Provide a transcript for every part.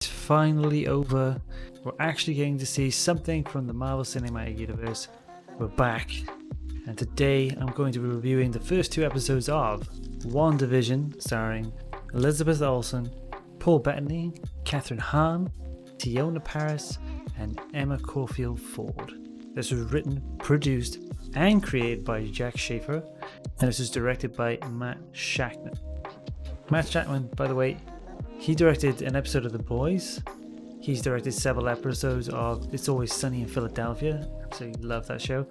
It's finally over. We're actually getting to see something from the Marvel Cinematic Universe. We're back. And today I'm going to be reviewing the first two episodes of WandaVision, starring Elizabeth Olsen, Paul Bettany, Katherine Hahn, Tiona Paris, and Emma Caulfield Ford. This was written, produced, and created by Jack Schaeffer, and this was directed by Matt Shakman. Matt Shakman, by the way, he directed an episode of The Boys. He's directed several episodes of It's Always Sunny in Philadelphia. Absolutely love that show.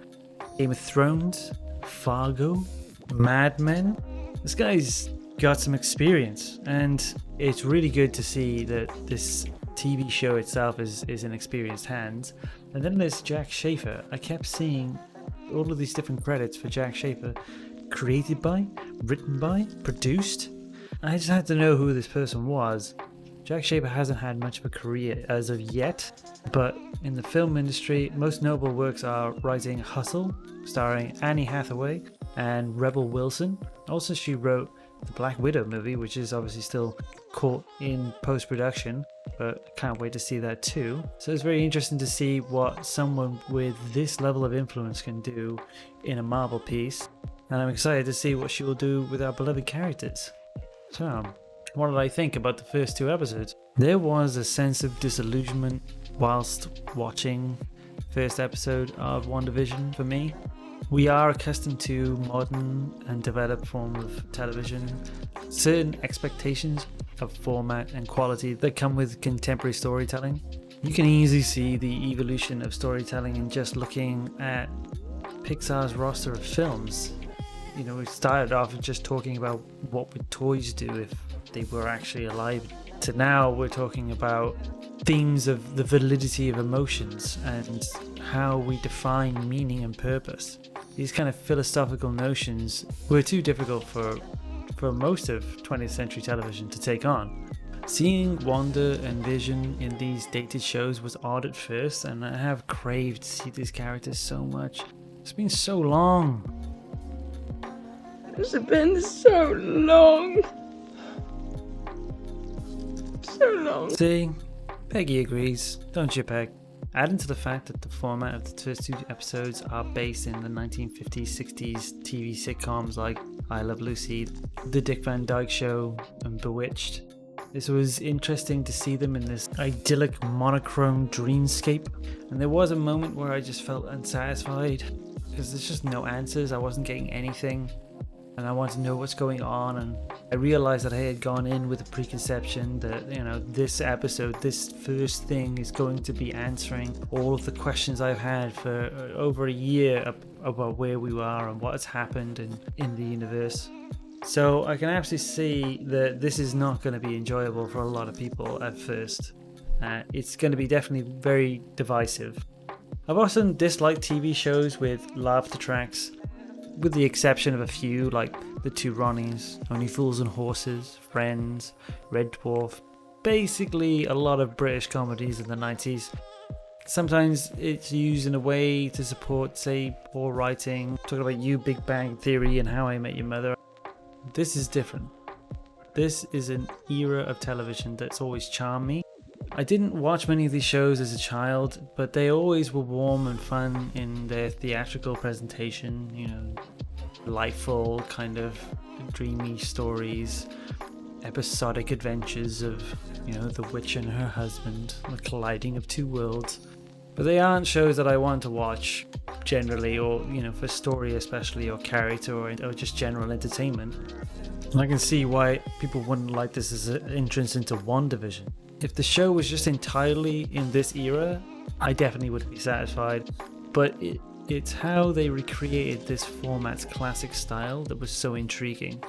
Game of Thrones, Fargo, Mad Men. This guy's got some experience, and it's really good to see that this TV show itself is in experienced hands. And then there's Jack Schaeffer. I kept seeing all of these different credits for Jack Schaeffer. Created by, written by, produced. I just had to know who this person was. Jack Schaeffer hasn't had much of a career as of yet, but in the film industry, most notable works are writing Hustle, starring Annie Hathaway and Rebel Wilson. Also, she wrote the Black Widow movie, which is obviously still caught in post-production, but I can't wait to see that too. So it's very interesting to see what someone with this level of influence can do in a Marvel piece, and I'm excited to see what she will do with our beloved characters. So, what did I think about the first two episodes? There was a sense of disillusionment whilst watching the first episode of WandaVision for me. We are accustomed to modern and developed form of television, certain expectations of format and quality that come with contemporary storytelling. You can easily see the evolution of storytelling in just looking at Pixar's roster of films. You know, we started off just talking about what would toys do if they were actually alive, to now we're talking about themes of the validity of emotions and how we define meaning and purpose. These kind of philosophical notions were too difficult for most of 20th century television to take on. Seeing Wanda and Vision in these dated shows was odd at first, and I have craved to see these characters so much. It's been so long. It's been so long. So long. See, Peggy agrees, don't you, Peg? Adding to the fact that the format of the first two episodes are based in the 1950s, 60s TV sitcoms like I Love Lucy, The Dick Van Dyke Show, and Bewitched. This was interesting to see them in this idyllic monochrome dreamscape, and there was a moment where I just felt unsatisfied because there's just no answers. I wasn't getting anything, and I wanted to know what's going on, and I realized that I had gone in with a preconception that, you know, this episode, this first thing is going to be answering all of the questions I've had for over a year about where we are and what has happened in the universe. So I can absolutely see that this is not going to be enjoyable for a lot of people at first. It's going to be definitely very divisive. I've often disliked TV shows with laughter tracks, with the exception of a few like The Two Ronnies, Only Fools and Horses, Friends, Red Dwarf, basically a lot of British comedies in the 90s. Sometimes it's used in a way to support, say, poor writing, talking about You, Big Bang Theory, and How I Met Your Mother. This is different. This is an era of television that's always charmed me. I didn't watch many of these shows as a child, but they always were warm and fun in their theatrical presentation, you know, delightful kind of dreamy stories, episodic adventures of, you know, the witch and her husband, the colliding of two worlds. But they aren't shows that I want to watch generally, or, you know, for story especially, or character, or just general entertainment. And I can see why people wouldn't like this as an entrance into WandaVision. If the show was just entirely in this era, I definitely would be satisfied. But it's how they recreated this format's classic style that was so intriguing.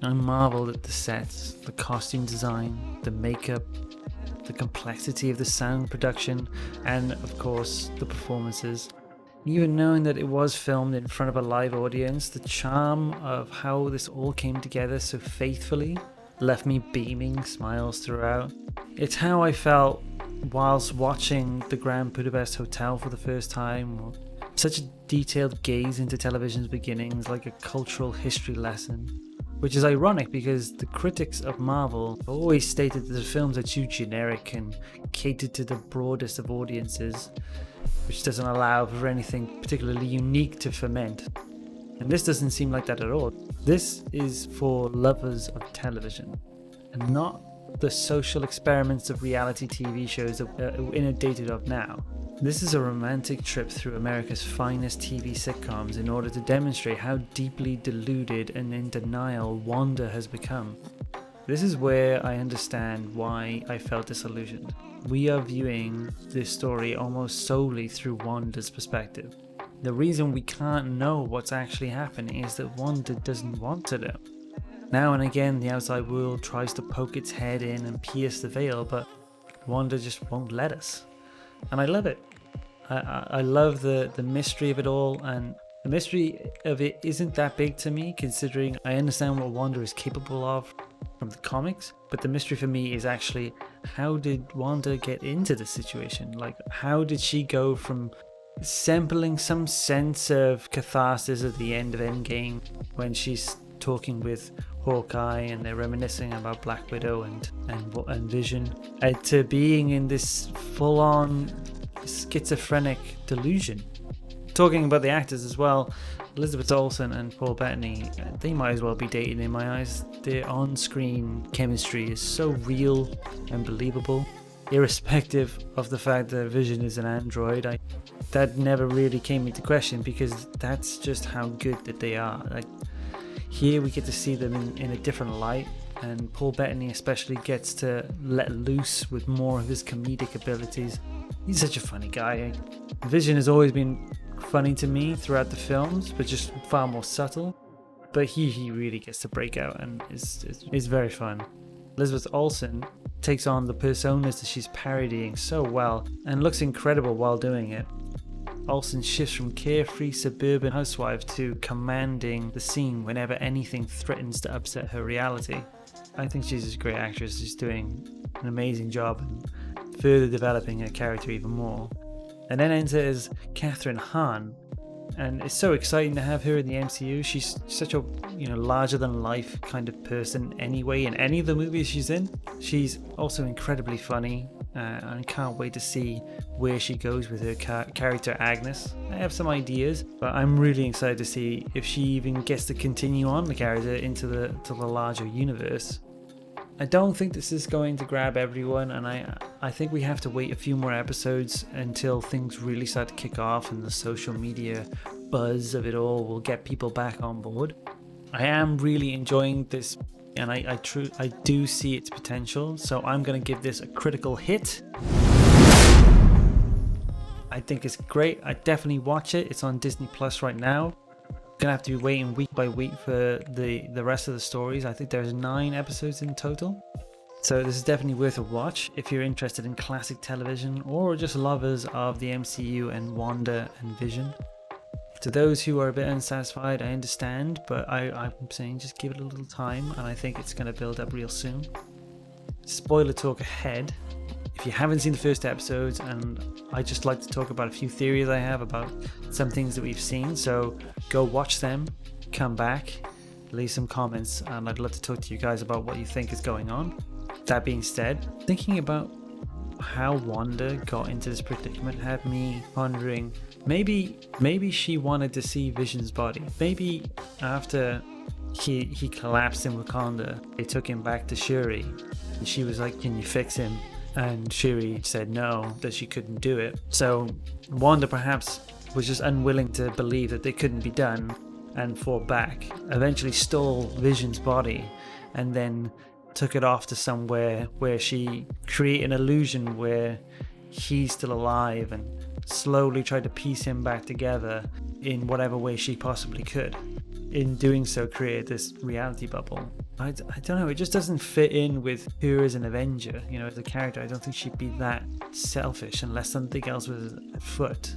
I marveled at the sets, the costume design, the makeup, the complexity of the sound production, and of course the performances. Even knowing that it was filmed in front of a live audience, the charm of how this all came together so faithfully left me beaming smiles throughout. It's how I felt whilst watching the Grand Budapest Hotel for the first time, or such a detailed gaze into television's beginnings, like a cultural history lesson. which is ironic because the critics of Marvel always stated that the films are too generic and catered to the broadest of audiences, which doesn't allow for anything particularly unique to ferment. And this doesn't seem like that at all. This is for lovers of television and not the social experiments of reality TV shows that we're inundated of now. This is a romantic trip through America's finest TV sitcoms in order to demonstrate how deeply deluded and in denial Wanda has become. This is where I understand why I felt disillusioned. We are viewing this story almost solely through Wanda's perspective. The reason we can't know what's actually happening is that Wanda doesn't want to know. Now and again, the outside world tries to poke its head in and pierce the veil, but Wanda just won't let us. And I love it. I love the mystery of it all, and the mystery of it isn't that big to me, considering I understand what Wanda is capable of from the comics, but the mystery for me is actually, how did Wanda get into this situation? Like, how did she go from sampling some sense of catharsis at the end of Endgame when she's talking with Hawkeye and they're reminiscing about Black Widow and Vision, to being in this full-on schizophrenic delusion. Talking about the actors as well, Elizabeth Olsen and Paul Bettany, they might as well be dating in my eyes. Their on-screen chemistry is so real and believable, irrespective of the fact that Vision is an android. That never really came into question because that's just how good that they are. Like, here we get to see them in a different light, and Paul Bettany especially gets to let loose with more of his comedic abilities. He's such a funny guy. Vision has always been funny to me throughout the films, but just far more subtle. But he really gets to break out and is very fun. Elizabeth Olsen takes on the personas that she's parodying so well and looks incredible while doing it. Olsen shifts from carefree suburban housewife to commanding the scene whenever anything threatens to upset her reality. I think she's a great actress. She's doing an amazing job and further developing her character even more. And then enters Katherine Hahn, and it's so exciting to have her in the MCU. She's such a larger than life kind of person anyway in any of the movies she's in. She's also incredibly funny, and I can't wait to see where she goes with her character Agnes. I have some ideas, but I'm really excited to see if she even gets to continue on the character into the larger universe. I don't think this is going to grab everyone, and I think we have to wait a few more episodes until things really start to kick off and the social media buzz of it all will get people back on board. I am really enjoying this, and I do see its potential, so I'm going to give this a critical hit. I think it's great. I definitely watch it. It's on Disney Plus right now. Gonna have to be waiting week by week for the rest of the stories. I think there's 9 episodes in total, so this is definitely worth a watch if you're interested in classic television or just lovers of the MCU and Wanda and Vision. To those who are a bit unsatisfied, I understand, but I'm saying just give it a little time, and I think it's going to build up real soon. Spoiler talk ahead. If you haven't seen the first episodes, and I just like to talk about a few theories I have about some things that we've seen, so go watch them, come back, leave some comments, and I'd love to talk to you guys about what you think is going on. That being said, thinking about how Wanda got into this predicament had me pondering, maybe she wanted to see Vision's body. Maybe after he collapsed in Wakanda, they took him back to Shuri, and she was like, "Can you fix him?" And Shuri said no, that she couldn't do it. So Wanda perhaps was just unwilling to believe that they couldn't be done and fought back, eventually stole Vision's body, and then took it off to somewhere where she created an illusion where he's still alive and slowly tried to piece him back together in whatever way she possibly could. In doing so, created this reality bubble. I don't know, it just doesn't fit in with her as an Avenger, as a character. I don't think she'd be that selfish unless something else was afoot.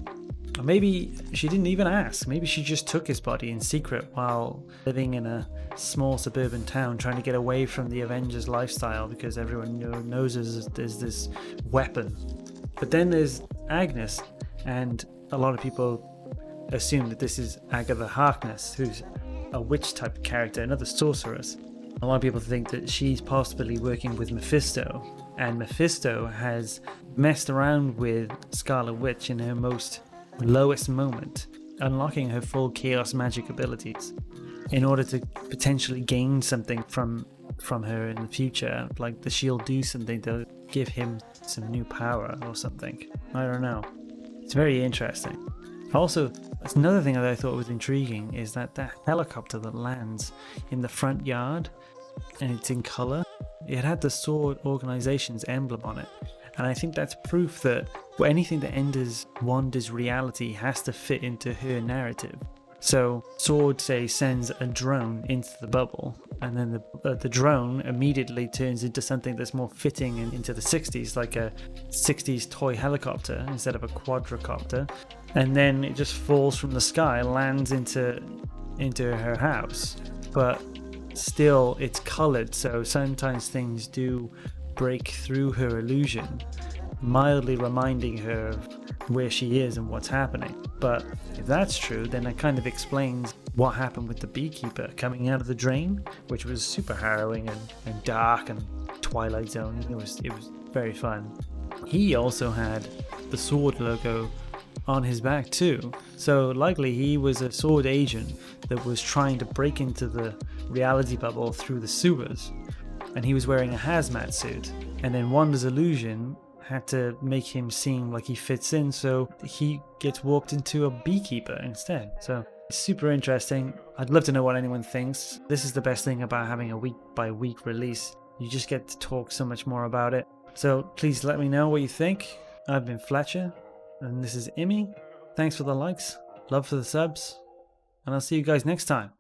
Or maybe she didn't even ask. Maybe she just took his body in secret while living in a small suburban town, trying to get away from the Avengers lifestyle because everyone knows there's this weapon. But then there's Agnes, and a lot of people assume that this is Agatha Harkness, who's a witch type character, another sorceress. A lot of people think that she's possibly working with Mephisto, and Mephisto has messed around with Scarlet Witch in her most lowest moment, unlocking her full chaos magic abilities in order to potentially gain something from her in the future. Like, the shield do something to give him some new power or something. I don't know. It's very interesting. Also, that's another thing that I thought was intriguing, is that helicopter that lands in the front yard, and it's in color. It had the Sword Organization's emblem on it, and I think that's proof that anything that enters Wanda's reality has to fit into her narrative. So Sword, say, sends a drone into the bubble, and then the drone immediately turns into something that's more fitting into the 60s, like a 60s toy helicopter instead of a quadricopter, and then it just falls from the sky, lands into her house. But still, it's colored, so sometimes things do break through her illusion, mildly reminding her of where she is and what's happening. But if that's true, then it kind of explains what happened with the beekeeper coming out of the drain, which was super harrowing and dark and Twilight Zone. It was very fun. He also had the sword logo on his back too, so likely he was a sword agent that was trying to break into the reality bubble through the sewers, and he was wearing a hazmat suit, and then Wanda's illusion had to make him seem like he fits in, so he gets warped into a beekeeper instead. So it's super interesting. I'd love to know what anyone thinks. This is the best thing about having a week by week release. You just get to talk so much more about it. So please let me know what you think. I've been Fletcher, and this is Immy. Thanks for the likes, love for the subs, and I'll see you guys next time.